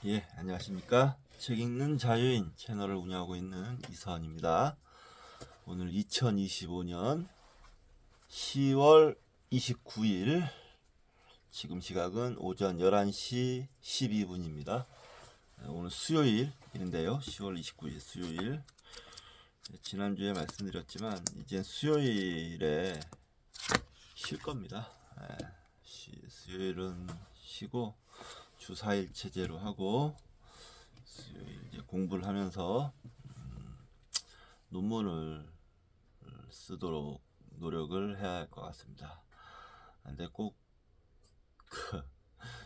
예, 안녕하십니까. 책 읽는 자유인 채널을 운영하고 있는 이서원입니다. 오늘 2025년 10월 29일, 지금 시각은 오전 11시 12분입니다. 오늘 수요일인데요. 10월 29일 수요일. 지난주에 말씀드렸지만 이제 수요일에 쉴 겁니다. 수요일은 쉬고 주 4일 체제로 하고 수요일 이제 공부를 하면서 논문을 쓰도록 노력을 해야 할 것 같습니다. 근데 꼭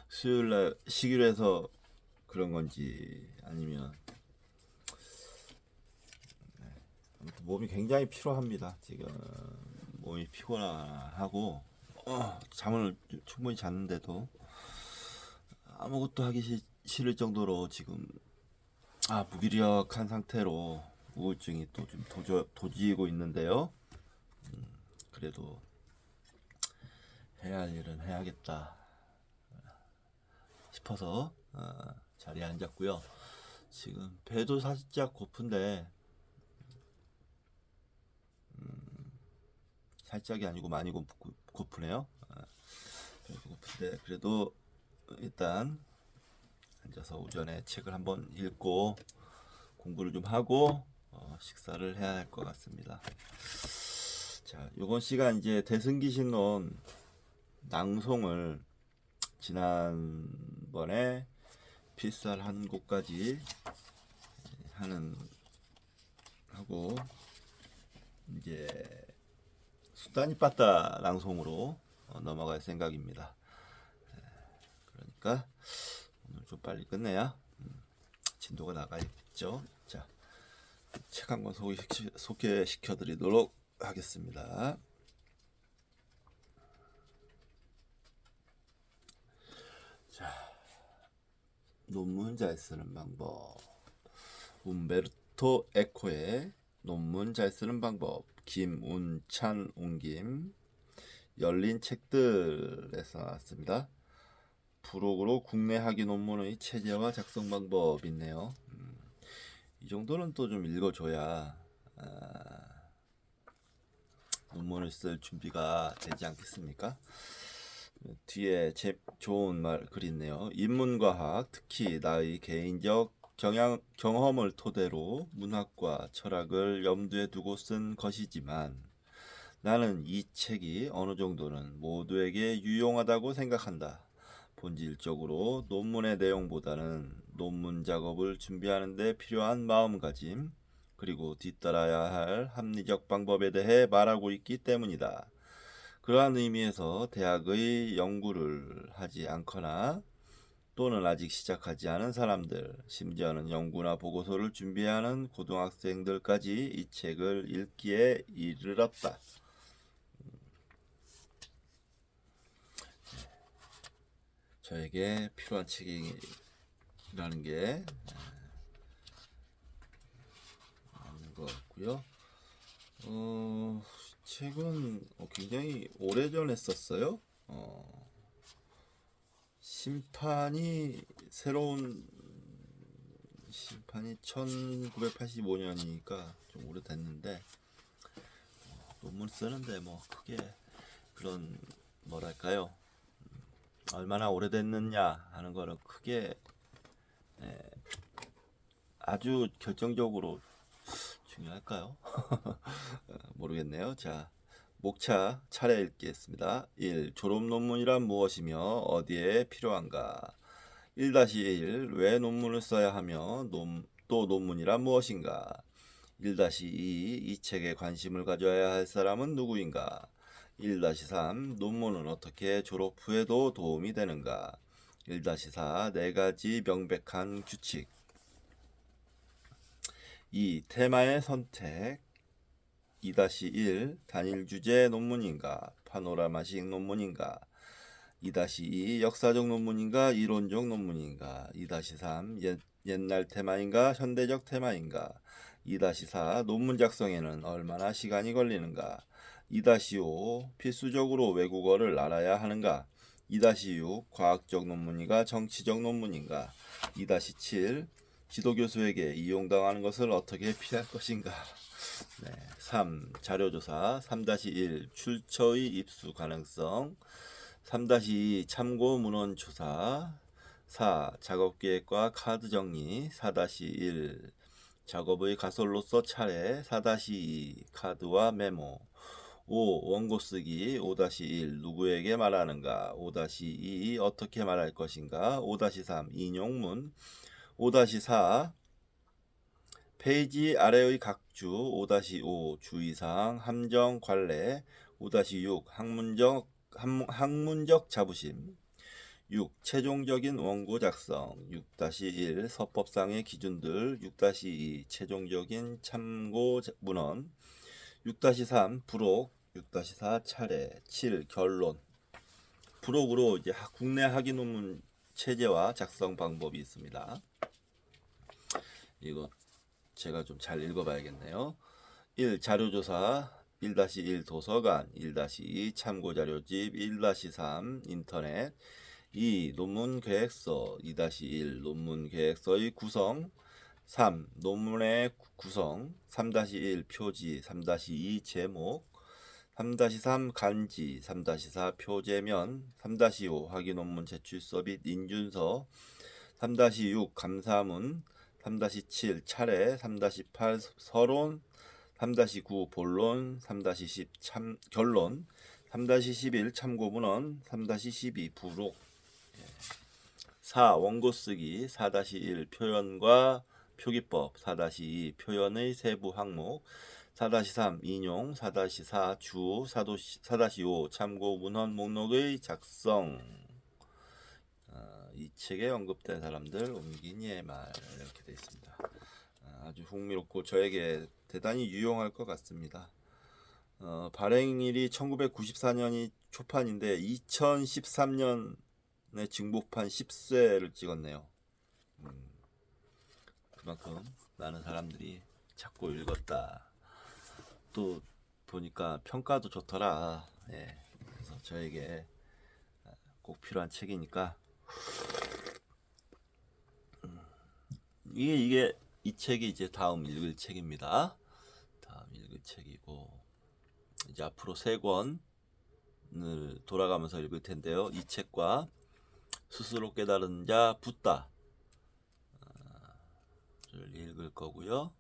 수요일날 쉬기로 해서 그런 건지 아니면 아무튼 몸이 굉장히 피로합니다. 지금 몸이 피곤하고 잠을 충분히 잤는데도 아무것도 하기 싫을 정도로 지금 무기력한 상태로 우울증이 또 좀 도지고 있는데요. 그래도 해야 할 일은 해야겠다 싶어서 자리에 앉았고요. 지금 배도 살짝 고픈데 살짝이 아니고 많이 고프네요. 배도 고픈데 그래도 일단 앉아서 오전에 책을 한번 읽고 공부를 좀 하고 식사를 해야 할 것 같습니다. 자, 이번 시간 이제 대승기신론 낭송을 지난번에 필사한 곳까지 하고 이제 수단이 빠따 낭송으로 넘어갈 생각입니다. 그러니까 오늘 좀 빨리 끝내야 진도가 나가겠죠. 자, 책 한 권 소개시켜 드리도록 하겠습니다. 자, 논문 잘 쓰는 방법. 움베르토 에코의 논문 잘 쓰는 방법. 김운찬 옹김. 열린 책들에서 나왔습니다. 부록으로 국내 학위 논문의 체제와 작성 방법 있네요. 이 정도는 또 좀 읽어줘야 논문을 쓸 준비가 되지 않겠습니까? 뒤에 좋은 글 있네요. 인문과학, 특히 나의 개인적 경험을 토대로 문학과 철학을 염두에 두고 쓴 것이지만 나는 이 책이 어느 정도는 모두에게 유용하다고 생각한다. 본질적으로 논문의 내용보다는 논문 작업을 준비하는 데 필요한 마음가짐, 그리고 뒤따라야 할 합리적 방법에 대해 말하고 있기 때문이다. 그러한 의미에서 대학의 연구를 하지 않거나 또는 아직 시작하지 않은 사람들, 심지어는 연구나 보고서를 준비하는 고등학생들까지 이 책을 읽기에 이르렀다. 저에게 필요한 책이라는 게 맞는 것 같고요. 책은 굉장히 오래전에 썼어요. 새로운 심판이 1985년이니까 좀 오래됐는데 논문 쓰는데 뭐 크게 그런 뭐랄까요, 얼마나 오래됐느냐 하는 거는 크게 아주 결정적으로 중요할까요? 모르겠네요. 자, 목차 차례 읽겠습니다. 1. 졸업 논문이란 무엇이며 어디에 필요한가? 1-1. 왜 논문을 써야 하며 또 논문이란 무엇인가? 1-2. 이 책에 관심을 가져야 할 사람은 누구인가? 1-3. 논문은 어떻게 졸업 후에도 도움이 되는가? 1-4. 네 가지 명백한 규칙. 2. 테마의 선택. 2-1. 단일 주제 논문인가? 파노라마식 논문인가? 2-2. 역사적 논문인가? 이론적 논문인가? 2-3. 옛날 테마인가? 현대적 테마인가? 2-4. 논문 작성에는 얼마나 시간이 걸리는가? 2-5. 필수적으로 외국어를 알아야 하는가? 2-6 과학적 논문인가 정치적 논문인가. 2-7 지도교수에게 이용당하는 것을 어떻게 피할 것인가. 3. 자료조사. 3-1 출처의 입수 가능성. 3-2 참고 문헌 조사. 4. 작업계획과 카드 정리. 4-1 작업의 가설로서 차례. 4-2 카드와 메모. 5. 원고 쓰기. 5-1 누구에게 말하는가. 5-2 어떻게 말할 것인가. 5-3 인용문. 5-4 페이지 아래의 각주. 5-5 주의사항 함정 관례. 5-6 학문적 자부심. 6. 최종적인 원고 작성. 6-1 서법상의 기준들. 6-2 최종적인 참고 문헌. 6-3 부록. 6-4 차례. 7 결론. 부록으로 이제 국내 학위 논문 체제와 작성 방법이 있습니다. 이거 제가 좀 잘 읽어봐야겠네요. 1. 자료조사. 1-1 도서관. 1-2 참고자료집. 1-3 인터넷. 2. 논문계획서. 2-1 논문계획서의 구성. 3. 논문의 구성. 3-1 표지. 3-2 제목. 3-3 간지. 3-4 표제면. 3-5 학위 논문 제출서 및 인준서. 3-6 감사문. 3-7 차례. 3-8 서론. 3-9 본론. 3-10 결론. 3-11 참고문헌. 3-12 부록. 4. 원고 쓰기. 4-1 표현과 표기법. 4-2 표현의 세부 항목. 4-3 인용. 4-4 주. 4-5 참고 문헌 목록의 작성. 이 책에 언급된 사람들 옮긴이의 말 이렇게 되어 있습니다. 아주 흥미롭고 저에게 대단히 유용할 것 같습니다. 발행일이 1994년이 초판인데 2013년에 증보판 10쇄를 찍었네요. 그만큼 많은 사람들이 찾고 읽었다. 또 보니까 평가도 좋더라. 예. 그래서 저에게 꼭 필요한 책이니까 이게 이 책이 이제 다음 읽을 책입니다. 다음 읽을 책이고 이제 앞으로 3권을 돌아가면서 읽을 텐데요. 이 책과 스스로 깨달은 자 붓다를 읽을 거고요.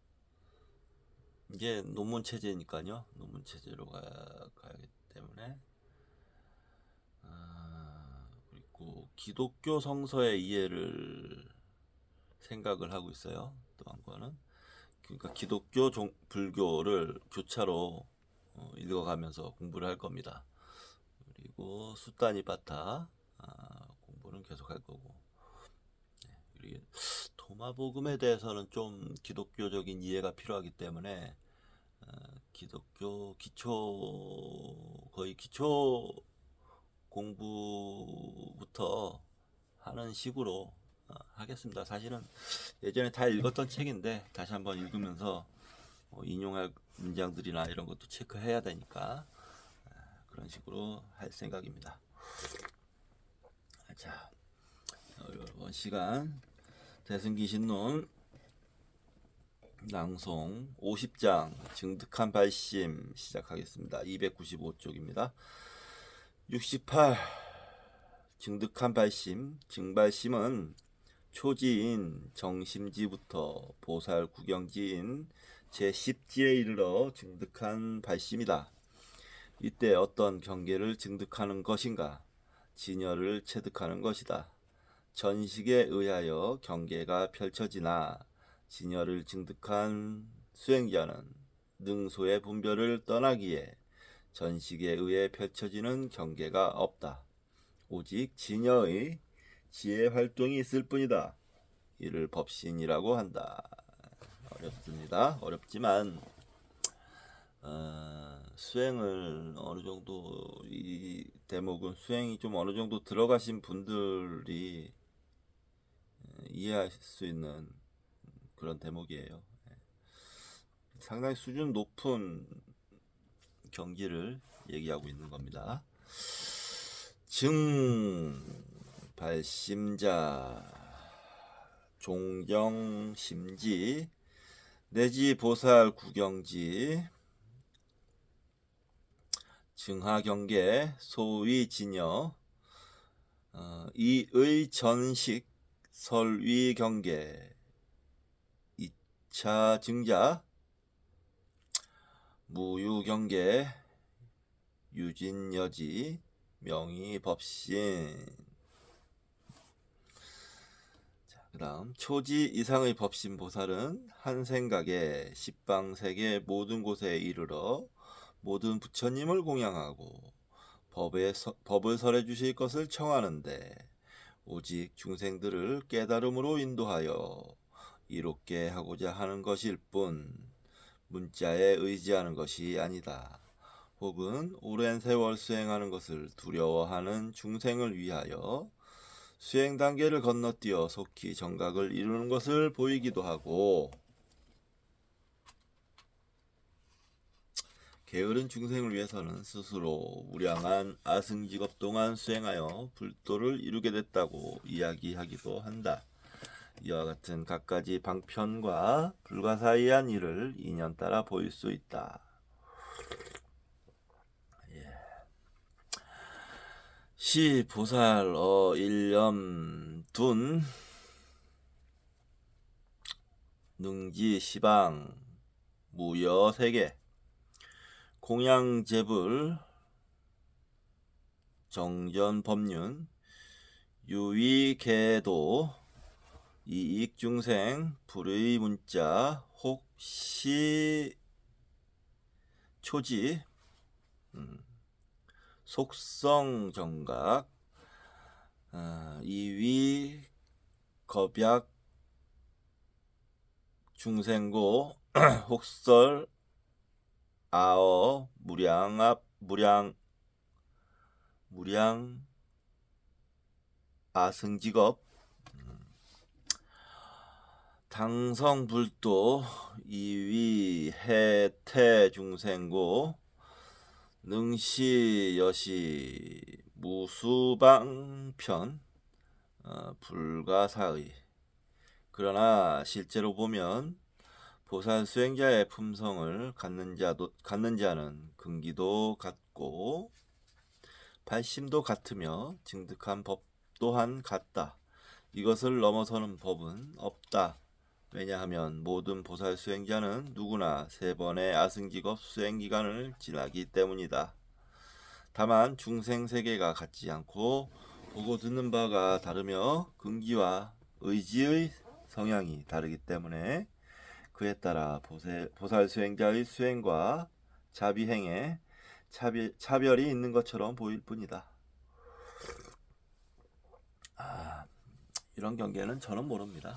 이제 논문 체제니까요. 논문 체제로 가기 때문에 그리고 기독교 성서의 이해를 생각을 하고 있어요. 또 한 권은 그러니까 기독교 불교를 교차로 읽어가면서 공부를 할 겁니다. 그리고 수다니바타 공부는 계속 할 거고. 그리고 도마복음에 대해서는 좀 기독교적인 이해가 필요하기 때문에 기독교 거의 기초 공부부터 하는 식으로 하겠습니다. 사실은 예전에 다 읽었던 책인데 다시 한번 읽으면서 인용할 문장들이나 이런 것도 체크해야 되니까 그런 식으로 할 생각입니다. 자, 이번 시간 대승기신론 낭송 50장 증득한 발심 시작하겠습니다. 295쪽입니다. 68 증득한 발심. 증발심은 초지인 정심지부터 보살 구경지인 제10지에 이르러 증득한 발심이다. 이때 어떤 경계를 증득하는 것인가? 진여를 체득하는 것이다. 전식에 의하여 경계가 펼쳐지나 진여를 증득한 수행자는 능소의 분별을 떠나기에 전식에 의해 펼쳐지는 경계가 없다. 오직 진여의 지혜 활동이 있을 뿐이다. 이를 법신이라고 한다. 어렵습니다. 어렵지만 수행을 어느 정도 이 대목은 수행이 좀 어느 정도 들어가신 분들이 이해할 수 있는 그런 대목이에요. 상당히 수준 높은 경지를 얘기하고 있는 겁니다. 발심자 종경심지 내지 보살 구경지 증하경계 소위진여 이의 전식 설위경계 2차 증자 무유경계 유진여지 명의법신. 그 다음 초지 이상의 법신 보살은 한 생각에 십방세계 모든 곳에 이르러 모든 부처님을 공양하고 법을 설해 주실 것을 청하는데 오직 중생들을 깨달음으로 인도하여 이롭게 하고자 하는 것일 뿐 문자에 의지하는 것이 아니다. 혹은 오랜 세월 수행하는 것을 두려워하는 중생을 위하여 수행 단계를 건너뛰어 속히 정각을 이루는 것을 보이기도 하고, 게으른 중생을 위해서는 스스로 무량한 아승직업 동안 수행하여 불도를 이루게 됐다고 이야기하기도 한다. 이와 같은 갖가지 방편과 불가사의한 일을 인연 따라 보일 수 있다. 시 보살 일념 둔 능지 시방 무여 세계 공양제불 정전 법륜 유위계도 이익중생 불의 문자 혹시 초지 속성정각 이위 겁약 중생고 혹설 아어 무량 아승직업 당성불도 이위 해태 중생고 능시 여시 무수방편 불가사의. 그러나 실제로 보면 보살 수행자의 품성을 갖는 자는 근기도 같고 발심도 같으며 증득한 법 또한 같다. 이것을 넘어서는 법은 없다. 왜냐하면 모든 보살 수행자는 누구나 3번의 아승직업 수행기간을 지나기 때문이다. 다만 중생세계가 같지 않고 보고 듣는 바가 다르며 근기와 의지의 성향이 다르기 때문에 그에 따라 보살 수행자의 수행과 자비행에 차별이 있는 것처럼 보일 뿐이다. 이런 경계는 저는 모릅니다.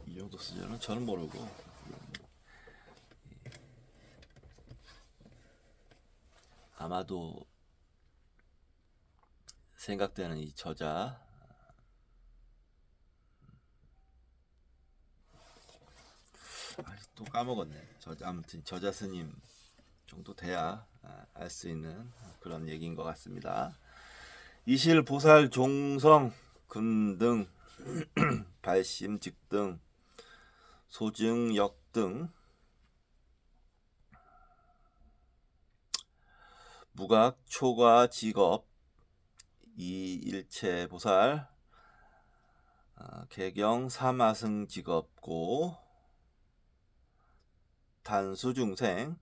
이 정도 수준은 저는 모르고 아마도 생각되는 이 저자 또 까먹었네. 아무튼 저자 스님 정도 돼야 알 수 있는 그런 얘기인 것 같습니다. 이실 보살 종성 근등 발심 직등 소증 역등 무각 초과 직업 이일체 보살 개경 삼아승 직업고 단수중생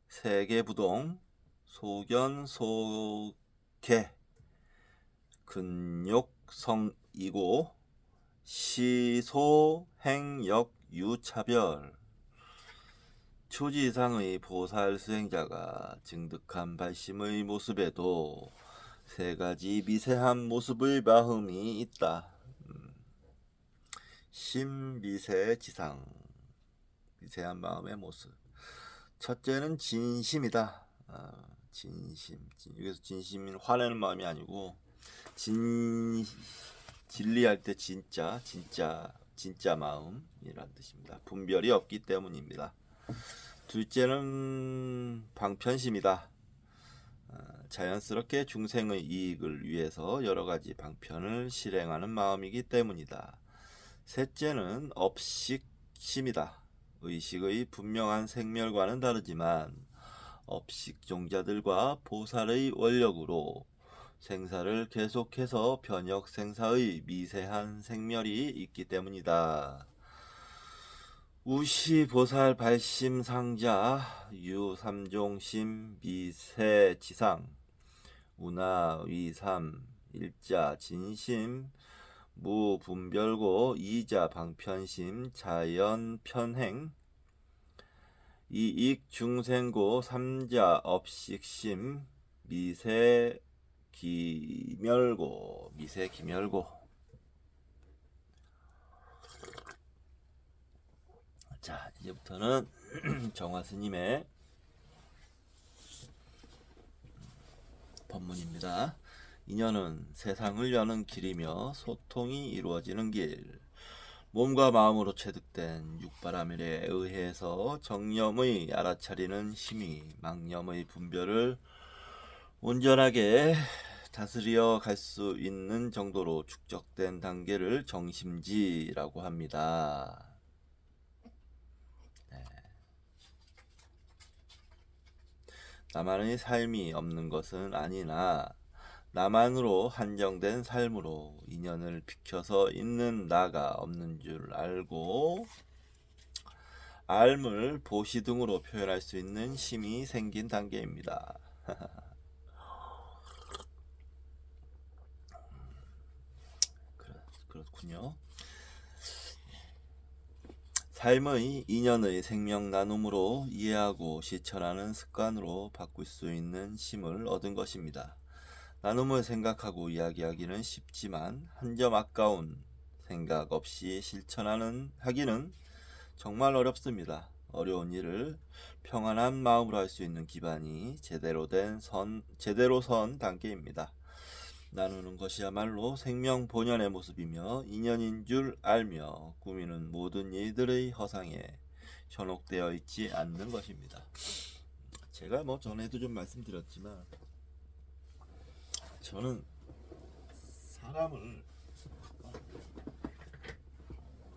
세계부동 소견 소개 근욕성이고 시소행역 유차별. 초지 이상의 보살 수행자가 증득한 발심의 모습에도 3가지 미세한 모습의 마음이 있다. 심미세지상 미세한 마음의 모습. 첫째는 진심이다. 진심. 여기서 진심은 화내는 마음이 아니고 진리할 때 진짜 마음이란 뜻입니다. 분별이 없기 때문입니다. 둘째는 방편심이다. 자연스럽게 중생의 이익을 위해서 여러 가지 방편을 실행하는 마음이기 때문이다. 셋째는 업식심이다. 의식의 분명한 생멸과는 다르지만 업식종자들과 보살의 원력으로 생사를 계속해서 변혁 생사의 미세한 생멸이 있기 때문이다. 우시 보살 발심 상자 유삼종심 미세지상 우나 위삼 일자 진심 무분별고 이자 방편심 자연편행 이익 중생고 삼자 업식심 미세기멸고 자, 이제부터는 정화스님의 법문입니다. 인연은 세상을 여는 길이며 소통이 이루어지는 길. 몸과 마음으로 체득된 육바라밀에 의해서 정념의 알아차리는 힘이 망념의 분별을 온전하게 다스려 갈 수 있는 정도로 축적된 단계를 정심지라고 합니다. 나만의 삶이 없는 것은 아니나 나만으로 한정된 삶으로 인연을 비켜서 있는 나가 없는 줄 알고 알물 보시 등으로 표현할 수 있는 힘이 생긴 단계입니다. 그렇군요. 삶의 인연의 생명 나눔으로 이해하고 실천하는 습관으로 바꿀 수 있는 힘을 얻은 것입니다. 나눔을 생각하고 이야기하기는 쉽지만 한 점 아까운 생각 없이 하기는 정말 어렵습니다. 어려운 일을 평안한 마음으로 할 수 있는 기반이 제대로 선 단계입니다. 나누는 것이야말로 생명 본연의 모습이며 인연인 줄 알며 꾸미는 모든 일들의 허상에 현혹되어 있지 않는 것입니다. 제가 전에도 좀 말씀드렸지만 저는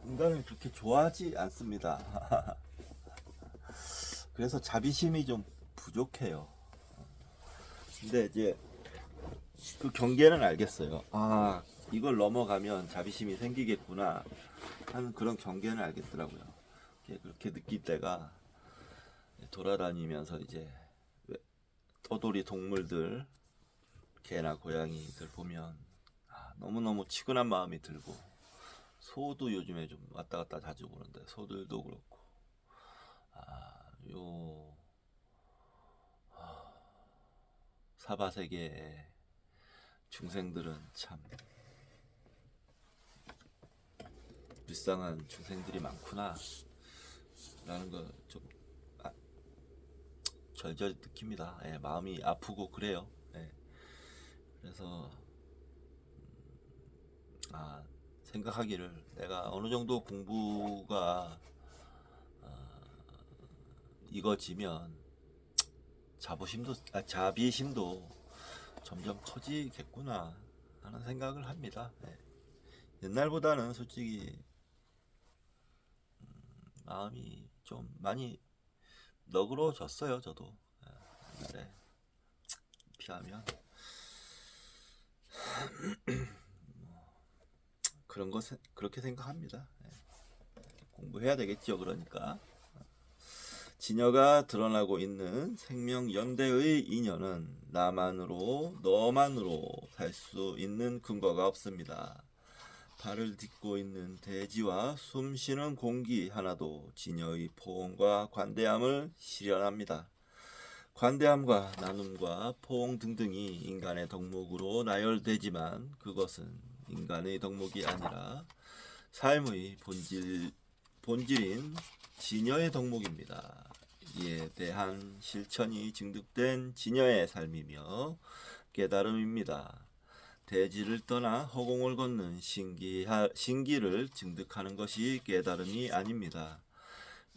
인간을 그렇게 좋아하지 않습니다. 그래서 자비심이 좀 부족해요. 근데 이제 그 경계는 알겠어요. 아, 이걸 넘어가면 자비심이 생기겠구나 하는 그런 경계는 알겠더라고요. 그렇게 느낄 때가 돌아다니면서 이제 떠돌이 동물들, 개나 고양이들 보면 너무너무 치근한 마음이 들고, 소도 요즘에 좀 왔다 갔다 자주 보는데 소들도 그렇고 사바세계의 중생들은 참 불쌍한 중생들이 많구나 라는 걸 좀 절절히 느낍니다. 마음이 아프고 그래요. 그래서 생각하기를 내가 어느 정도 공부가 이거지면 자비심도 점점 커지겠구나 하는 생각을 합니다. 옛날보다는 솔직히 마음이 좀 많이 너그러졌어요. 저도 옛날에 비하면 그렇게 생각합니다. 공부해야 되겠죠. 그러니까 진여가 드러나고 있는 생명연대의 인연은 나만으로 너만으로 살 수 있는 근거가 없습니다. 발을 딛고 있는 대지와 숨쉬는 공기 하나도 진여의 포옹과 관대함을 실현합니다. 관대함과 나눔과 포옹 등등이 인간의 덕목으로 나열되지만 그것은 인간의 덕목이 아니라 삶의 본질인 진여의 덕목입니다. 이에 대한 실천이 증득된 진여의 삶이며 깨달음입니다. 대지를 떠나 허공을 걷는 신기를 증득하는 것이 깨달음이 아닙니다.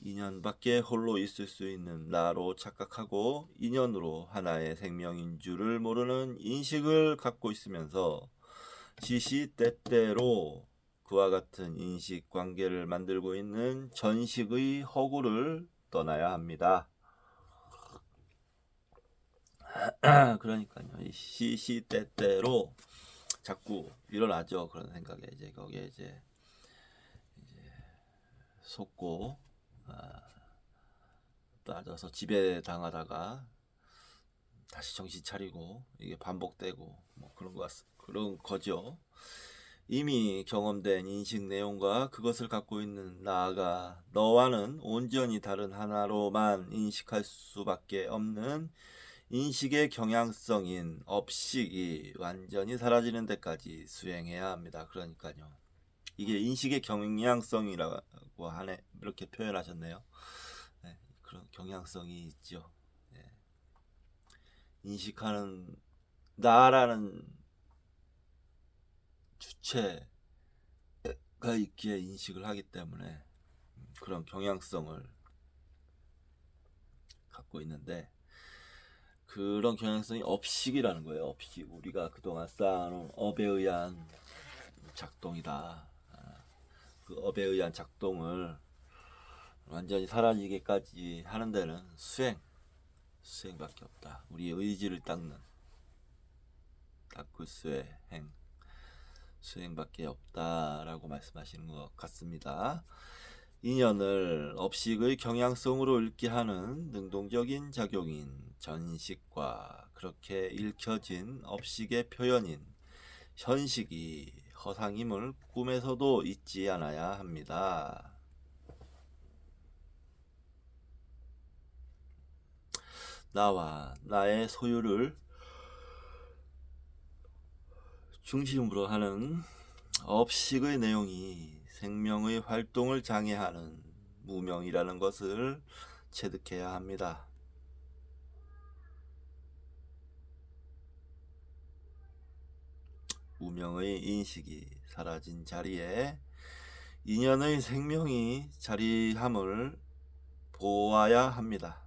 인연밖에 홀로 있을 수 있는 나로 착각하고 인연으로 하나의 생명인 줄을 모르는 인식을 갖고 있으면서 시시때때로 그와 같은 인식 관계를 만들고 있는 전식의 허구를 떠나야 합니다. 그러니까요, 이 시시때때로 자꾸 일어나죠. 그런 생각에 이제 거기에 이제 속고 빠져서 지배 당하다가 다시 정신 차리고 이게 반복되고 뭐 그런 거죠. 이미 경험된 인식 내용과 그것을 갖고 있는 나아가 너와는 온전히 다른 하나로만 인식할 수밖에 없는 인식의 경향성인 업식이 완전히 사라지는 데까지 수행해야 합니다. 그러니까요. 이게 인식의 경향성이라고 하네, 이렇게 표현하셨네요. 네, 그런 경향성이 있죠. 네. 인식하는 나라는 주체가 있기에 인식을 하기 때문에 그런 경향성을 갖고 있는데, 그런 경향성이 업식이라는 거예요. 업식. 우리가 그동안 쌓아놓은 업에 의한 작동이다. 그 업에 의한 작동을 완전히 사라지게까지 하는 데는 수행밖에 없다. 우리의 의지를 닦는 다크스의 수행밖에 없다라고 말씀하시는 것 같습니다. 인연을 업식의 경향성으로 읽게 하는 능동적인 작용인 전식과 그렇게 읽혀진 업식의 표현인 현식이 허상임을 꿈에서도 잊지 않아야 합니다. 나와 나의 소유를 중심으로 하는 업식의 내용이 생명의 활동을 장애하는 무명이라는 것을 체득해야 합니다. 무명의 인식이 사라진 자리에 인연의 생명이 자리함을 보아야 합니다.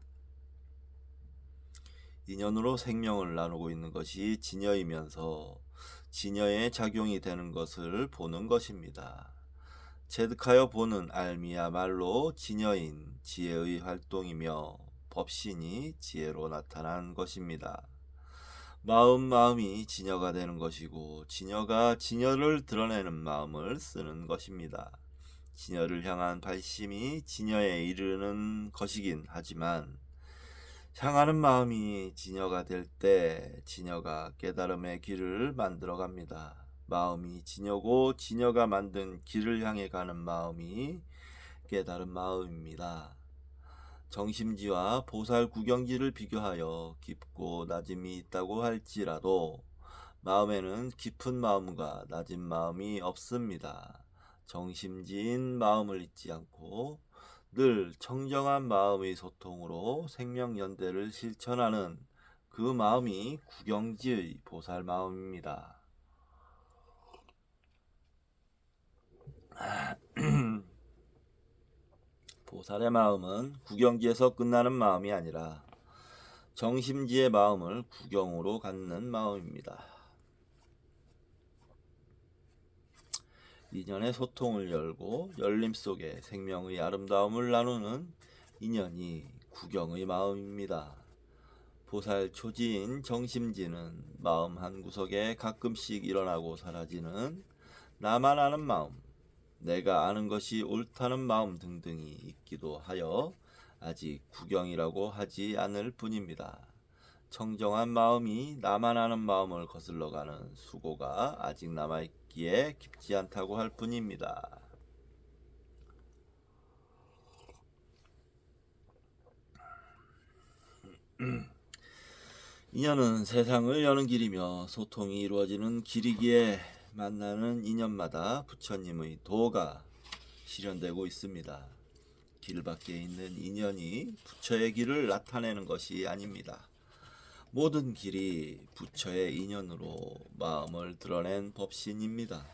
인연으로 생명을 나누고 있는 것이 진여이면서 진여의 작용이 되는 것을 보는 것입니다. 체득하여 보는 알미야말로 진여인 지혜의 활동이며 법신이 지혜로 나타난 것입니다. 마음이 진여가 되는 것이고 진여가 진여를 드러내는 마음을 쓰는 것입니다. 진여를 향한 발심이 진여에 이르는 것이긴 하지만 향하는 마음이 진여가 될 때 진여가 깨달음의 길을 만들어 갑니다. 마음이 진여고 진여가 만든 길을 향해 가는 마음이 깨달은 마음입니다. 정심지와 보살 구경지를 비교하여 깊고 낮음이 있다고 할지라도 마음에는 깊은 마음과 낮은 마음이 없습니다. 정심지인 마음을 잊지 않고 늘 청정한 마음의 소통으로 생명연대를 실천하는 그 마음이 구경지의 보살 마음입니다. 보살의 마음은 구경지에서 끝나는 마음이 아니라 정심지의 마음을 구경으로 갖는 마음입니다. 인연의 소통을 열고 열림 속에 생명의 아름다움을 나누는 인연이 구경의 마음입니다. 보살 초지인 정심지는 마음 한구석에 가끔씩 일어나고 사라지는 나만 아는 마음, 내가 아는 것이 옳다는 마음 등등이 있기도 하여 아직 구경이라고 하지 않을 뿐입니다. 청정한 마음이 나만 아는 마음을 거슬러가는 수고가 아직 남아있기에 깊지 않다고 할 뿐입니다. 인연은 세상을 여는 길이며 소통이 이루어지는 길이기에 만나는 인연마다 부처님의 도가 실현되고 있습니다. 길 밖에 있는 인연이 부처의 길을 나타내는 것이 아닙니다. 모든 길이 부처의 인연으로 마음을 드러낸 법신입니다.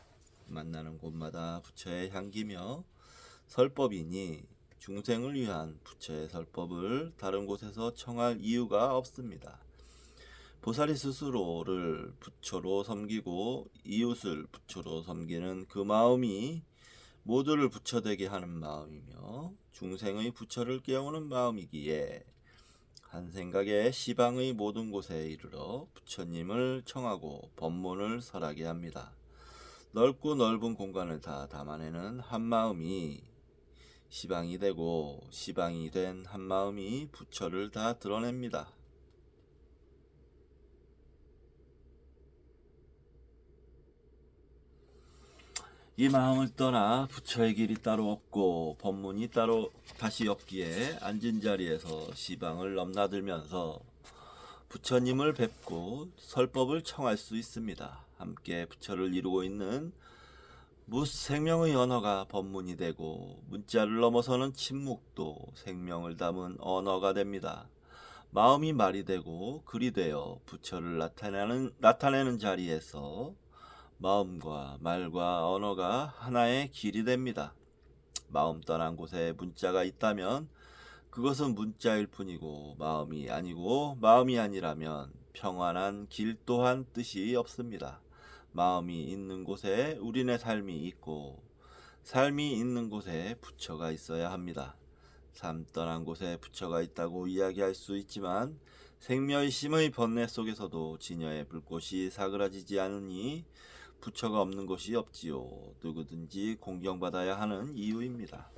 만나는 곳마다 부처의 향기며 설법이니 중생을 위한 부처의 설법을 다른 곳에서 청할 이유가 없습니다. 보살이 스스로를 부처로 섬기고 이웃을 부처로 섬기는 그 마음이 모두를 부처되게 하는 마음이며 중생의 부처를 깨우는 마음이기에 한 생각에 시방의 모든 곳에 이르러 부처님을 청하고 법문을 설하게 합니다. 넓고 넓은 공간을 다 담아내는 한 마음이 시방이 되고 시방이 된 한 마음이 부처를 다 드러냅니다. 이 마음을 떠나 부처의 길이 따로 없고 법문이 따로 다시 없기에 앉은 자리에서 시방을 넘나들면서 부처님을 뵙고 설법을 청할 수 있습니다. 함께 부처를 이루고 있는 무생명의 언어가 법문이 되고 문자를 넘어서는 침묵도 생명을 담은 언어가 됩니다. 마음이 말이 되고 글이 되어 부처를 나타내는 자리에서 마음과 말과 언어가 하나의 길이 됩니다. 마음 떠난 곳에 문자가 있다면 그것은 문자일 뿐이고 마음이 아니고 마음이 아니라면 평안한 길 또한 뜻이 없습니다. 마음이 있는 곳에 우리네 삶이 있고 삶이 있는 곳에 부처가 있어야 합니다. 삶 떠난 곳에 부처가 있다고 이야기할 수 있지만 생멸 심의 번뇌 속에서도 진여의 불꽃이 사그라지지 않으니 부처가 없는 곳이 없지요. 누구든지 공경받아야 하는 이유입니다.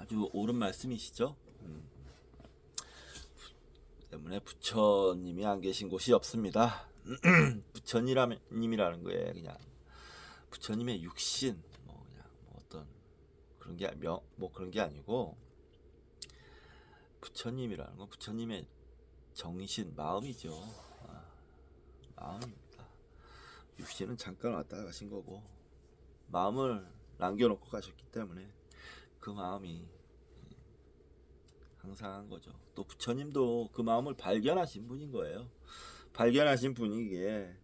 아주 옳은 말씀이시죠? 때문에 부처님이 안 계신 곳이 없습니다. 부처님이라는 거에 그냥 부처님의 육신 그냥 어떤 그런 게 그런 게 아니고 부처님이라는 건 부처님의 정신 마음이죠. 마음입니다. 육신은 잠깐 왔다 가신 거고 마음을 남겨놓고 가셨기 때문에 그 마음이 항상한 거죠. 또 부처님도 그 마음을 발견하신 분인 거예요. 발견하신 분이기에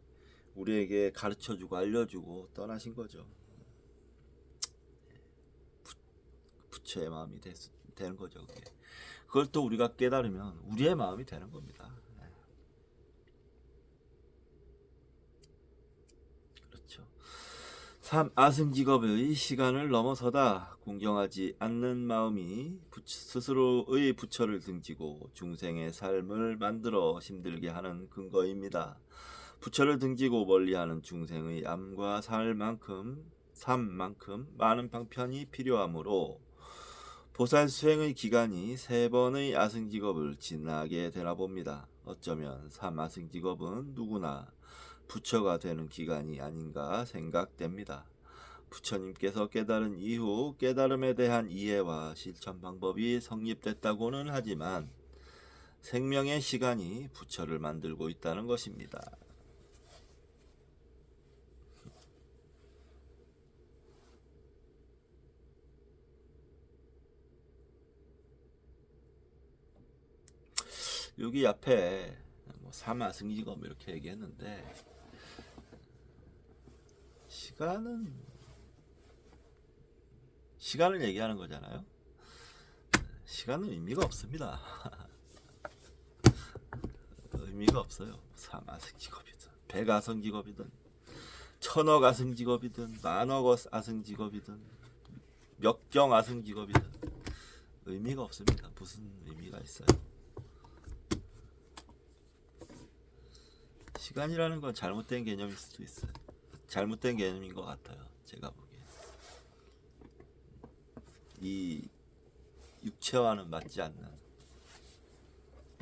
우리에게 가르쳐주고 알려주고 떠나신 거죠. 부처의 마음이 되는 거죠. 그게. 그걸 또 우리가 깨달으면 우리의 마음이 되는 겁니다. 그렇죠. 아승직업의 시간을 넘어서다 공경하지 않는 마음이 스스로의 부처를 등지고 중생의 삶을 만들어 힘들게 하는 근거입니다. 부처를 등지고 멀리하는 중생의 암과 삶만큼 많은 방편이 필요하므로 보살 수행의 기간이 3번의 아승직업을 지나게 되나 봅니다. 어쩌면 3아승직업은 누구나 부처가 되는 기간이 아닌가 생각됩니다. 부처님께서 깨달은 이후 깨달음에 대한 이해와 실천 방법이 성립됐다고는 하지만 생명의 시간이 부처를 만들고 있다는 것입니다. 여기 앞에 삼아승직업 이렇게 얘기했는데 시간을 얘기하는 거잖아요. 시간은 의미가 없습니다. 의미가 없어요. 삼아승직업이든 백아승직업이든 천억 아승직업이든 만억 아승직업이든 몇경 아승직업이든 의미가 없습니다. 무슨 의미가 있어요? 시간이라는 건 잘못된 개념일 수도 있어요. 잘못된 개념인 것 같아요. 제가 보기에 이 육체와는 맞지 않는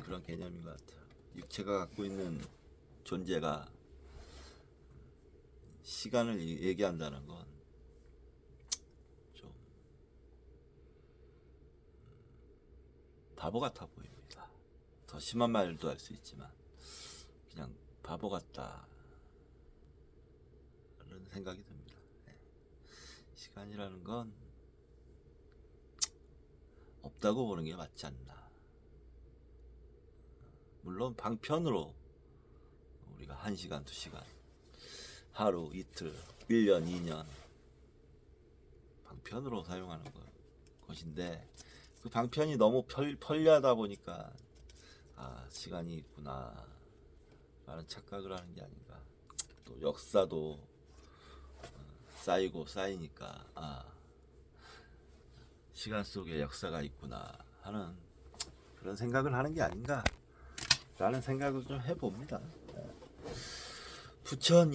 그런 개념인 것 같아요. 육체가 갖고 있는 존재가 시간을 얘기한다는 건 좀 바보 같아 보입니다. 더 심한 말도 할 수 있지만 그냥 바보 같다는 생각이 듭니다. 시간이라는 건 없다고 보는 게 맞지 않나. 물론 방편으로 우리가 1시간, 2시간, 하루, 이틀, 1년, 2년 방편으로 사용하는 것인데 그 방편이 너무 편리하다 보니까 시간이 있구나 라는 착각을 하는 게 아닌가. 또 역사도 쌓이고 쌓이니까 시간 속에 역사가 있구나 하는 그런 생각을 하는 게 아닌가 라는 생각을 좀 해봅니다. 부처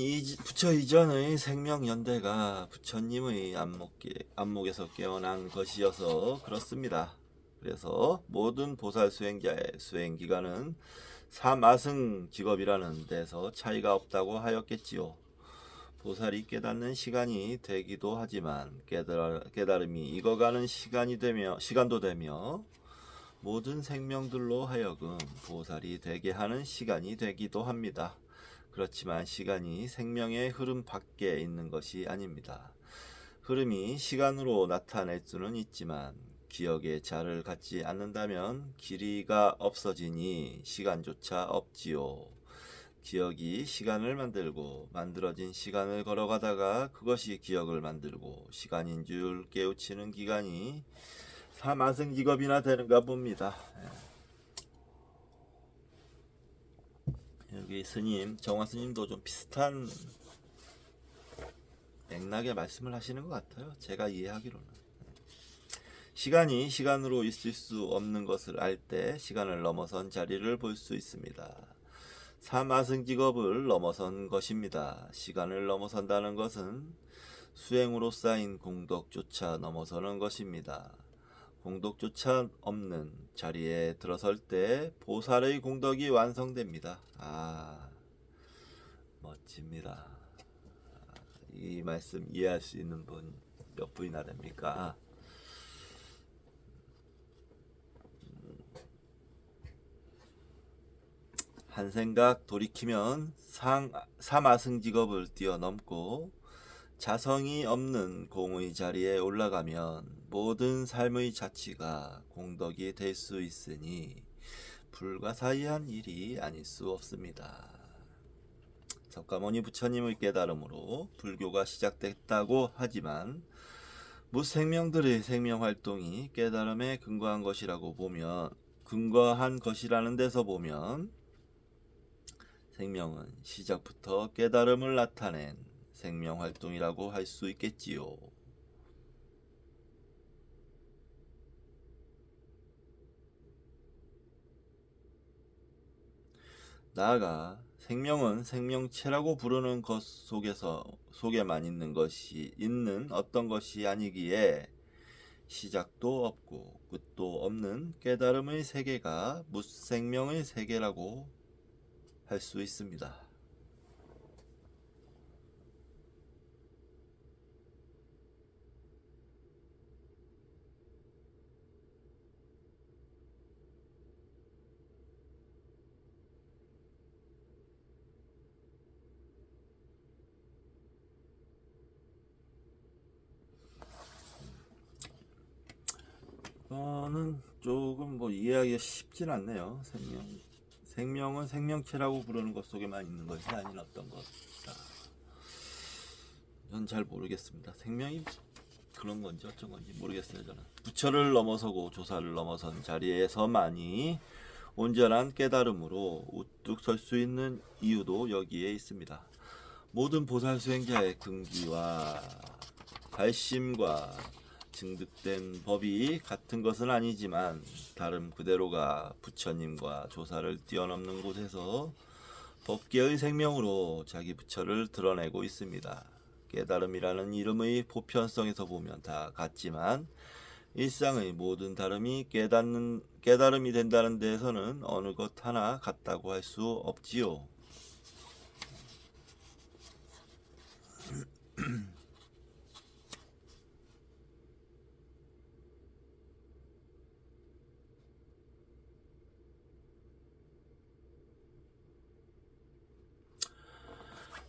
이전의 생명연대가 부처님의 안목에서 깨어난 것이어서 그렇습니다. 그래서 모든 보살 수행자의 수행기간은 사마승 직업이라는 데서 차이가 없다고 하였겠지요. 보살이 깨닫는 시간이 되기도 하지만 깨달음이 익어가는 시간도 되며 모든 생명들로 하여금 보살이 되게 하는 시간이 되기도 합니다. 그렇지만 시간이 생명의 흐름 밖에 있는 것이 아닙니다. 흐름이 시간으로 나타낼 수는 있지만 기억의 자를 갖지 않는다면 길이가 없어지니 시간조차 없지요. 기억이 시간을 만들고 만들어진 시간을 걸어가다가 그것이 기억을 만들고 시간인 줄 깨우치는 기간이 사마승직업이나 되는가 봅니다. 여기 스님, 정화 스님도 좀 비슷한 맥락의 말씀을 하시는 것 같아요. 제가 이해하기로는. 시간이 시간으로 있을 수 없는 것을 알 때 시간을 넘어선 자리를 볼 수 있습니다. 사마승직업을 넘어선 것입니다. 시간을 넘어선다는 것은 수행으로 쌓인 공덕조차 넘어서는 것입니다. 공덕조차 없는 자리에 들어설 때 보살의 공덕이 완성됩니다. 멋집니다. 이 말씀 이해할 수 있는 분 몇 분이나 됩니까? 한 생각 돌이키면 사마승직업을 뛰어넘고 자성이 없는 공의 자리에 올라가면 모든 삶의 자치가 공덕이 될 수 있으니 불가사의한 일이 아닐 수 없습니다. 석가모니 부처님의 깨달음으로 불교가 시작됐다고 하지만 무생명들의 생명활동이 깨달음에 근거한 것이라는 데서 보면 생명은 시작부터 깨달음을 나타낸 생명활동이라고 할 수 있겠지요. 나아가 생명은 생명체라고 부르는 것 속에만 있는 어떤 것이 아니기에 시작도 없고 끝도 없는 깨달음의 세계가 무생명의 세계라고 할 수 있습니다. 저는 조금 이해하기가 쉽진 않네요. 생명은 생명체라고 부르는 것 속에만 있는 것이 아닌 어떤 것이다. 전 잘 모르겠습니다. 생명이 그런 건지 어쩐 건지 모르겠어요. 저는 부처를 넘어서고 조사를 넘어선 자리에서만이 온전한 깨달음으로 우뚝 설 수 있는 이유도 여기에 있습니다. 모든 보살 수행자의 근기와 발심과 증득된 법이 같은 것은 아니지만 다름 그대로가 부처님과 조사를 뛰어넘는 곳에서 법계의 생명으로 자기 부처를 드러내고 있습니다. 깨달음이라는 이름의 보편성에서 보면 다 같지만 일상의 모든 다름이 깨달음이 된다는 데에서는 어느 것 하나 같다고 할 수 없지요.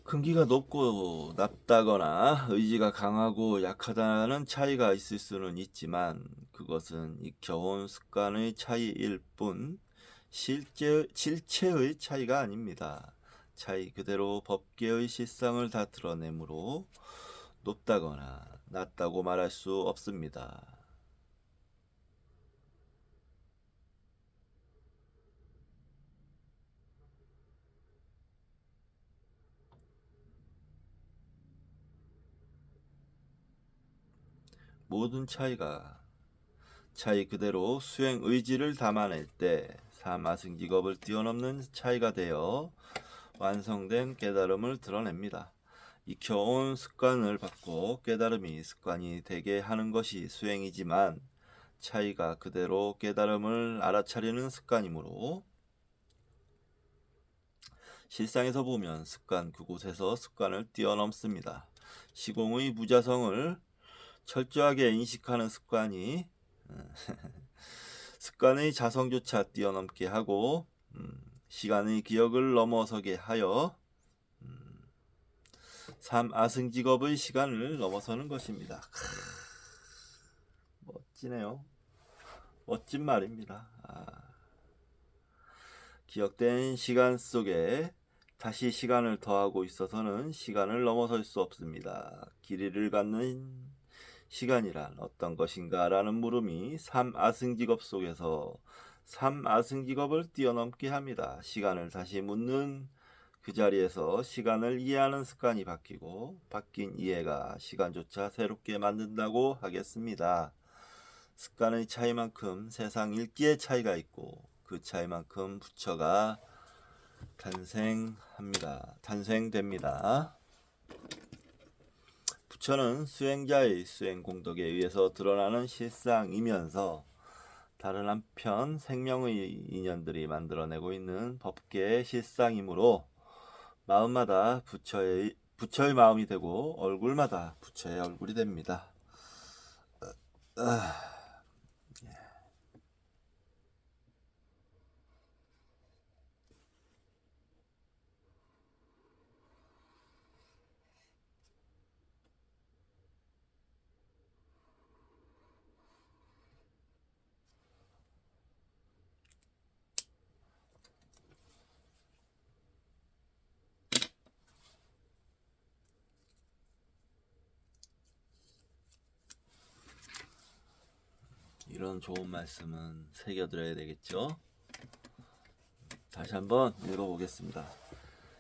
근기가 높고 낮다거나 의지가 강하고 약하다는 차이가 있을 수는 있지만 그것은 익혀온 습관의 차이일 뿐 실체의 차이가 아닙니다. 차이 그대로 법계의 실상을 다 드러내므로 높다거나 낮다고 말할 수 없습니다. 모든 차이 그대로 수행 의지를 담아낼 때 사마승직업을 뛰어넘는 차이가 되어 완성된 깨달음을 드러냅니다. 익혀온 습관을 바꿔 깨달음이 습관이 되게 하는 것이 수행이지만 차이가 그대로 깨달음을 알아차리는 습관이므로 실상에서 보면 습관 그곳에서 습관을 뛰어넘습니다. 시공의 무자성을 철저하게 인식하는 습관이 습관의 자성조차 뛰어넘게 하고 시간의 기억을 넘어서게 하여 삼아승직업의 시간을 넘어서는 것입니다. 멋지네요. 멋진 말입니다. 기억된 시간 속에 다시 시간을 더하고 있어서는 시간을 넘어설 수 없습니다. 길이를 갖는 시간이란 어떤 것인가 라는 물음이 삼아승직업 속에서 삼아승직업을 뛰어넘게 합니다. 시간을 다시 묻는 그 자리에서 시간을 이해하는 습관이 바뀌고 바뀐 이해가 시간조차 새롭게 만든다고 하겠습니다. 습관의 차이만큼 세상 읽기의 차이가 있고 그 차이만큼 부처가 탄생됩니다. 부처는 수행자의 수행 공덕에 의해서 드러나는 실상이면서 다른 한편 생명의 인연들이 만들어내고 있는 법계의 실상이므로 마음마다 부처의 마음이 되고 얼굴마다 부처의 얼굴이 됩니다. 이런 좋은 말씀은 새겨드려야 되겠죠? 다시 한번 읽어보겠습니다.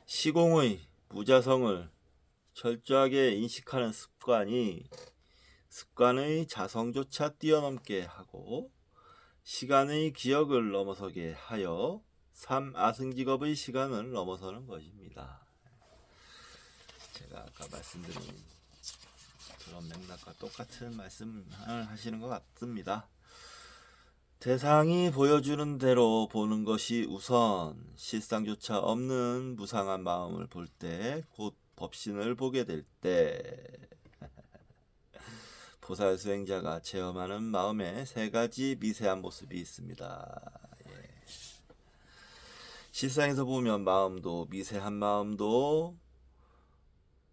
시공의 무자성을 철저하게 인식하는 습관이 습관의 자성조차 뛰어넘게 하고 시간의 기억을 넘어서게 하여 삼아승직업의 시간을 넘어서는 것입니다. 제가 아까 말씀드린 그런 맥락과 똑같은 말씀을 하시는 것 같습니다. 대상이 보여주는 대로 보는 것이 우선 실상조차 없는 무상한 마음을 볼 때 곧 법신을 보게 될 때 보살 수행자가 체험하는 마음에 세 가지 미세한 모습이 있습니다. 실상에서 보면 마음도 미세한 마음도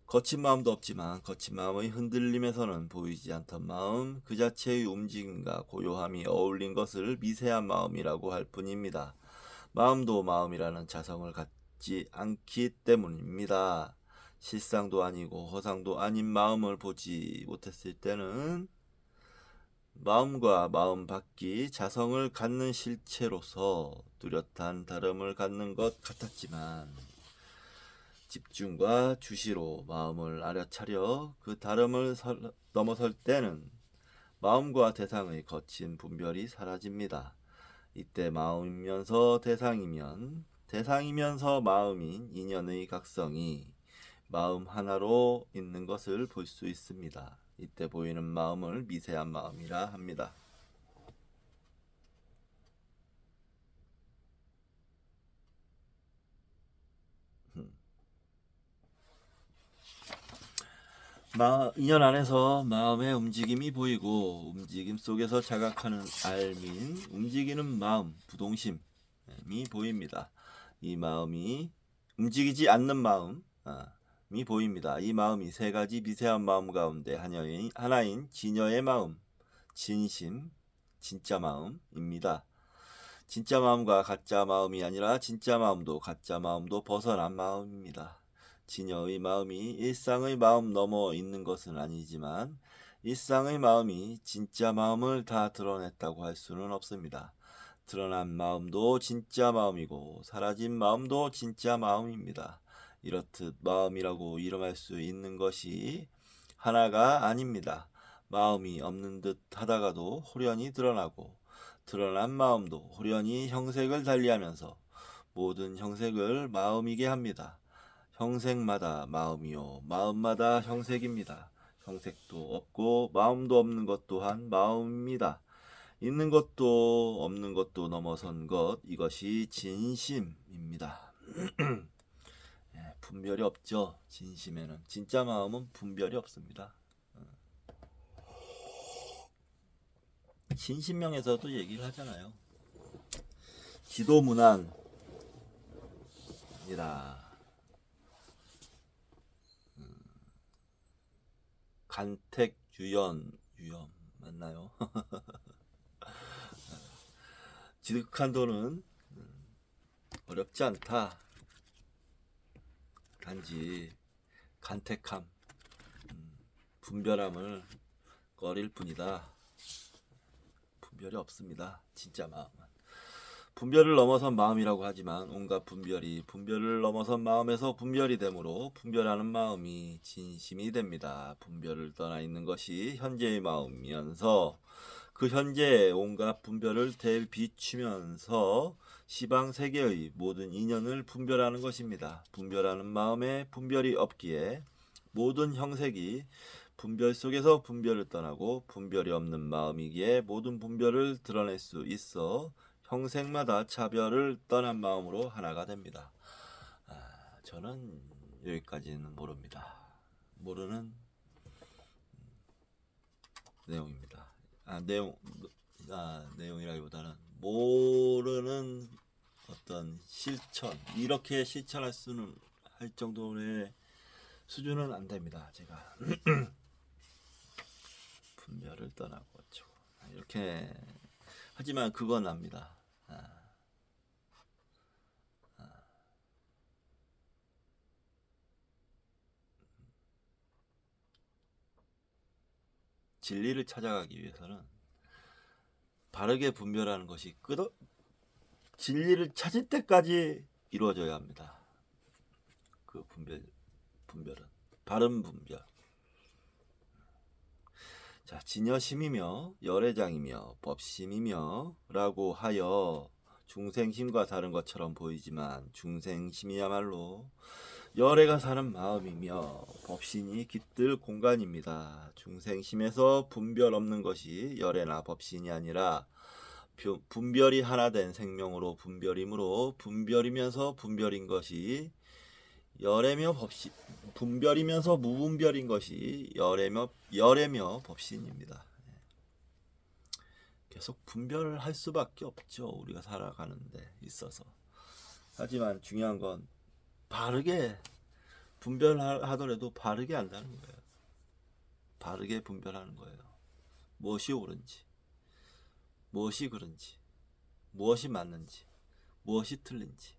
거친 마음도 없지만 거친 마음의 흔들림에서는 보이지 않던 마음 그 자체의 움직임과 고요함이 어울린 것을 미세한 마음이라고 할 뿐입니다. 마음도 마음이라는 자성을 갖지 않기 때문입니다. 실상도 아니고 허상도 아닌 마음을 보지 못했을 때는 마음과 마음 밖이 자성을 갖는 실체로서 뚜렷한 다름을 갖는 것 같았지만 집중과 주시로 마음을 알아차려 그 다름을 넘어설 때는 마음과 대상의 거친 분별이 사라집니다. 이때 마음이면서 대상이면 대상이면서 마음인 인연의 각성이 마음 하나로 있는 것을 볼 수 있습니다. 이때 보이는 마음을 미세한 마음이라 합니다. 인연 안에서 마음의 움직임이 보이고 움직임 속에서 자각하는 알민 움직이는 마음 부동심이 보입니다. 이 마음이 움직이지 않는 마음이 보입니다. 이 마음이 세 가지 미세한 마음 가운데 하나인 진여의 마음, 진심, 진짜 마음입니다. 진짜 마음과 가짜 마음이 아니라 진짜 마음도 가짜 마음도 벗어난 마음입니다. 진여의 마음이 일상의 마음 넘어 있는 것은 아니지만 일상의 마음이 진짜 마음을 다 드러냈다고 할 수는 없습니다. 드러난 마음도 진짜 마음이고 사라진 마음도 진짜 마음입니다. 이렇듯 마음이라고 이름할 수 있는 것이 하나가 아닙니다. 마음이 없는 듯 하다가도 호련히 드러나고 드러난 마음도 호련히 형색을 달리하면서 모든 형색을 마음이게 합니다. 형색마다 마음이요 마음마다 형색입니다. 형색도 없고 마음도 없는 것 또한 마음입니다. 있는 것도 없는 것도 넘어선 것, 이것이 진심입니다. 분별이 없죠. 진심에는. 진짜 마음은 분별이 없습니다. 신신명에서도 얘기를 하잖아요. 지도문안이라 간택유연 맞나요? 지득한도는 어렵지 않다. 단지 간택함, 분별함을 꺼릴 뿐이다. 분별이 없습니다. 진짜 마음은. 분별을 넘어선 마음이라고 하지만 온갖 분별이 분별을 넘어선 마음에서 분별이 되므로 분별하는 마음이 진심이 됩니다. 분별을 떠나 있는 것이 현재의 마음이면서 그 현재의 온갖 분별을 대비추면서 시방 세계의 모든 인연을 분별하는 것입니다. 분별하는 마음에 분별이 없기에 모든 형색이 분별 속에서 분별을 떠나고 분별이 없는 마음이기에 모든 분별을 드러낼 수 있어 형색마다 차별을 떠난 마음으로 하나가 됩니다. 저는 여기까지는 모릅니다. 모르는 내용입니다. 내용이라기보다는 모르는 어떤 실천, 이렇게 실천할 수는 할 정도의 수준은 안 됩니다. 제가 분별을 떠나고 어쩌고 이렇게 하지만 그건 압니다. 진리를 찾아가기 위해서는 바르게 분별하는 것이 진리를 찾을 때까지 이루어져야 합니다. 그 분별은 바른 분별. 자, 진여심이며 열애장이며 법심이며 라고 하여 중생심과 다른 것처럼 보이지만 중생심이야말로 열애가 사는 마음이며 법신이 깃들 공간입니다. 중생심에서 분별 없는 것이 열애나 법신이 아니라 분별이 하나 된 생명으로 분별이므로 분별이면서 분별인 것이 열애며 법신, 분별이면서 무분별인 것이 열애며 법신입니다. 계속 분별할 수밖에 없죠. 우리가 살아가는데 있어서. 하지만 중요한 건 바르게 분별하더라도 바르게 한다는 거예요. 바르게 분별하는 거예요. 무엇이 옳은지, 무엇이 그른지, 무엇이 맞는지, 무엇이 틀린지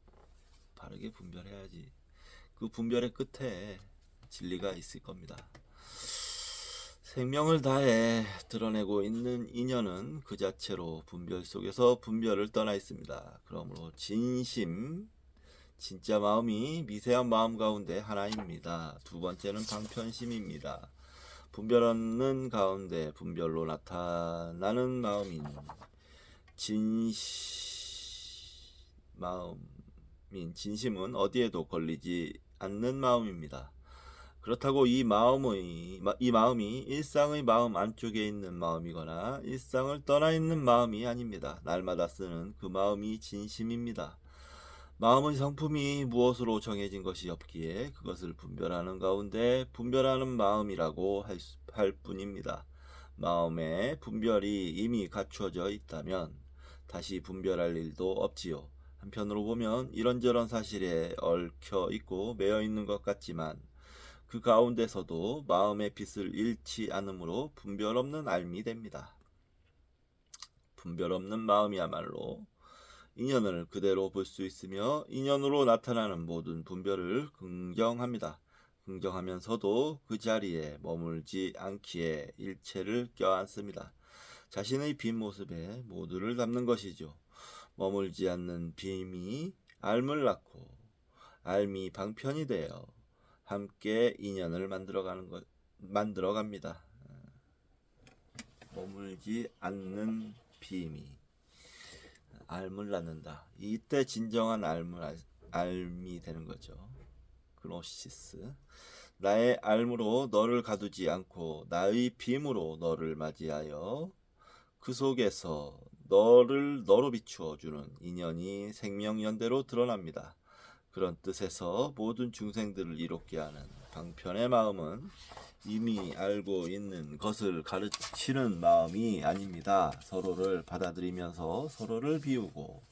바르게 분별해야지. 그 분별의 끝에 진리가 있을 겁니다. 생명을 다해 드러내고 있는 인연은 그 자체로 분별 속에서 분별을 떠나 있습니다. 그러므로 진심, 진짜 마음이 미세한 마음 가운데 하나입니다. 두 번째는 방편심입니다. 분별 없는 가운데 분별로 나타나는 마음인 진심은 어디에도 걸리지 않는 마음입니다. 그렇다고 이 마음이 일상의 마음 안쪽에 있는 마음이거나 일상을 떠나 있는 마음이 아닙니다. 날마다 쓰는 그 마음이 진심입니다. 마음의 성품이 무엇으로 정해진 것이 없기에 그것을 분별하는 가운데 분별하는 마음이라고 할 뿐입니다. 마음에 분별이 이미 갖추어져 있다면 다시 분별할 일도 없지요. 한편으로 보면 이런저런 사실에 얽혀 있고 매여 있는 것 같지만 그 가운데서도 마음의 빛을 잃지 않으므로 분별 없는 알미 됩니다. 분별 없는 마음이야말로 인연을 그대로 볼 수 있으며 인연으로 나타나는 모든 분별을 긍정합니다. 긍정하면서도 그 자리에 머물지 않기에 일체를 껴안습니다. 자신의 빈 모습에 모두를 담는 것이죠. 머물지 않는 빔이 알을 낳고 알미 방편이 되어 함께 인연을 만들어갑니다. 머물지 않는 빔이 알을 낳는다. 이때 진정한 알미 되는 거죠. 그노시스. 나의 알무로 너를 가두지 않고 나의 빔으로 너를 맞이하여 그 속에서 너를 너로 비추어 주는 인연이 생명연대로 드러납니다. 그런 뜻에서 모든 중생들을 이롭게 하는 방편의 마음은 이미 알고 있는 것을 가르치는 마음이 아닙니다. 서로를 받아들이면서 서로를 비우고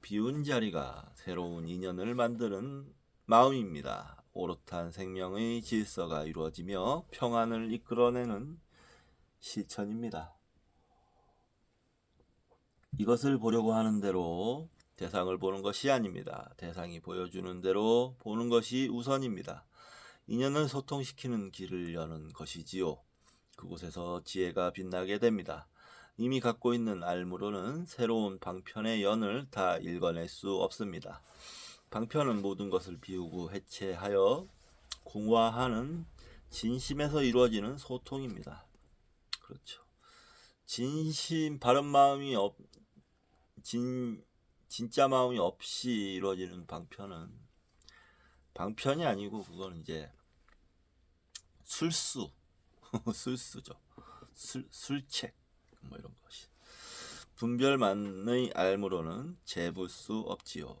비운 자리가 새로운 인연을 만드는 마음입니다. 오롯한 생명의 질서가 이루어지며 평안을 이끌어내는 실천입니다. 이것을 보려고 하는 대로 대상을 보는 것이 아닙니다. 대상이 보여주는 대로 보는 것이 우선입니다. 인연을 소통시키는 길을 여는 것이지요. 그곳에서 지혜가 빛나게 됩니다. 이미 갖고 있는 알무로는 새로운 방편의 연을 다 읽어낼 수 없습니다. 방편은 모든 것을 비우고 해체하여 공화하는 진심에서 이루어지는 소통입니다. 그렇죠. 진심, 바른 마음이 진짜 마음이 없이 이루어지는 방편은 방편이 아니고 그건 이제 술수 술수죠. 술책 뭐 이런 것이. 분별만의 알무로는 재볼 수 없지요.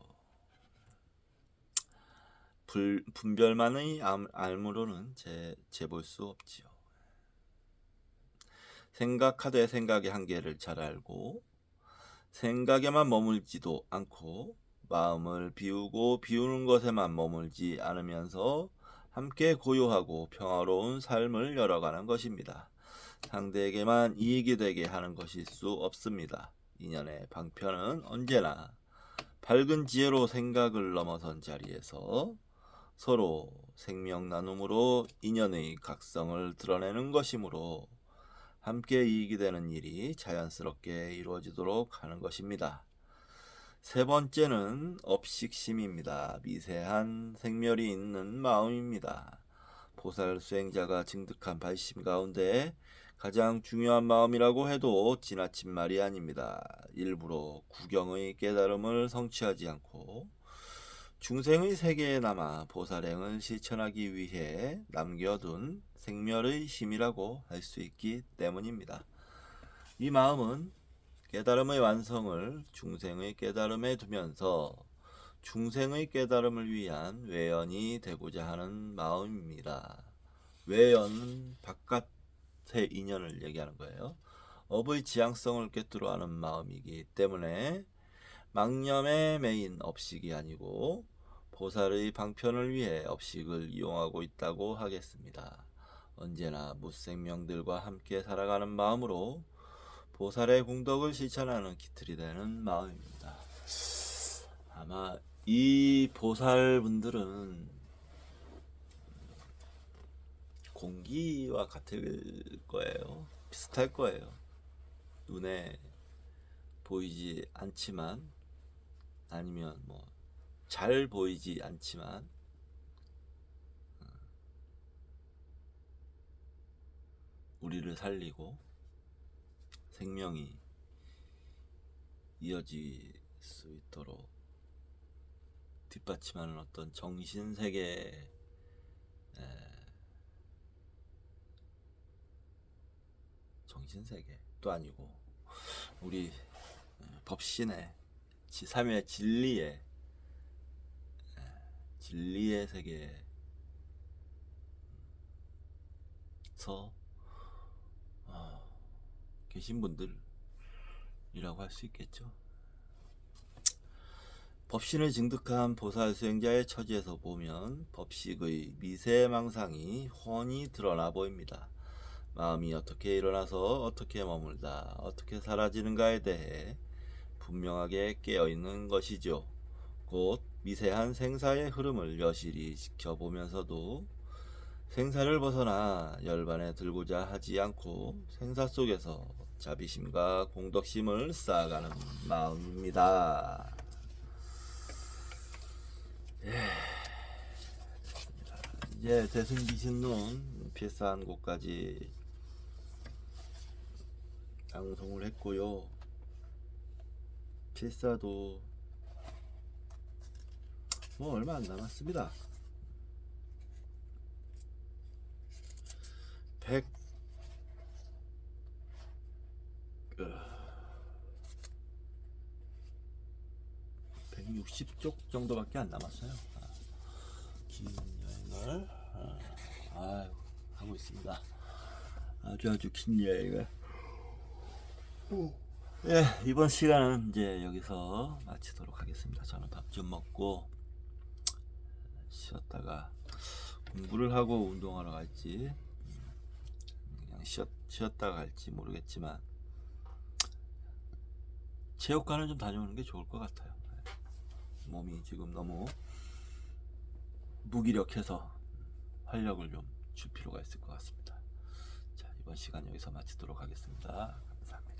분별만의 알무로는 재볼 수 없지요. 생각하되 생각의 한계를 잘 알고 생각에만 머물지도 않고 마음을 비우고 비우는 것에만 머물지 않으면서 함께 고요하고 평화로운 삶을 열어가는 것입니다. 상대에게만 이익이 되게 하는 것일 수 없습니다. 인연의 방편은 언제나 밝은 지혜로 생각을 넘어선 자리에서 서로 생명 나눔으로 인연의 각성을 드러내는 것이므로 함께 이익이 되는 일이 자연스럽게 이루어지도록 하는 것입니다. 세 번째는 업식심입니다. 미세한 생멸이 있는 마음입니다. 보살 수행자가 증득한 발심 가운데 가장 중요한 마음이라고 해도 지나친 말이 아닙니다. 일부러 구경의 깨달음을 성취하지 않고 중생의 세계에 남아 보살행을 실천하기 위해 남겨둔 생멸의 힘이라고 할 수 있기 때문입니다. 이 마음은 깨달음의 완성을 중생의 깨달음에 두면서 중생의 깨달음을 위한 외연이 되고자 하는 마음입니다. 외연은 바깥의 인연을 얘기하는 거예요. 업의 지향성을 꿰뚫어 하는 마음이기 때문에 망념에 매인 업식이 아니고 보살의 방편을 위해 업식을 이용하고 있다고 하겠습니다. 언제나 무생명들과 함께 살아가는 마음으로 보살의 공덕을 실천하는 기틀이 되는 마음입니다. 아마 이 보살분들은 공기와 같을 거예요. 비슷할 거예요. 눈에 보이지 않지만 아니면 뭐 잘 보이지 않지만 우리를 살리고 생명이 이어질 수 있도록 뒷받침하는 어떤 정신세계 정신세계도 아니고 우리 법신의 삼의 진리의 세계에서 계신 분들이라고 할 수 있겠죠. 법신을 증득한 보살 수행자의 처지에서 보면 법식의 미세망상이 훤히 드러나 보입니다. 마음이 어떻게 일어나서 어떻게 머물다 어떻게 사라지는가에 대해 분명하게 깨어 있는 것이죠. 곧 미세한 생사의 흐름을 여실히 지켜보면서도 생사를 벗어나 열반에 들고자 하지 않고 생사 속에서 자비심과 공덕심을 쌓아가는 마음입니다. 이제 대승기신론 PS 한 곡까지 방송을 했고요. 필사도 뭐 얼마 안 남았습니다. 160쪽 정도밖에 안 남았어요. 긴 여행을 하고 있습니다. 아주 긴 여행을. 예, 이번 시간은 이제 여기서 마치도록 하겠습니다. 저는 밥 좀 먹고 쉬었다가 공부를 하고 운동하러 갈지 그냥 쉬었다가 갈지 모르겠지만 체육관을 좀 다녀오는 게 좋을 것 같아요. 몸이 지금 너무 무기력해서 활력을 좀 줄 필요가 있을 것 같습니다. 자, 이번 시간 여기서 마치도록 하겠습니다. 감사합니다.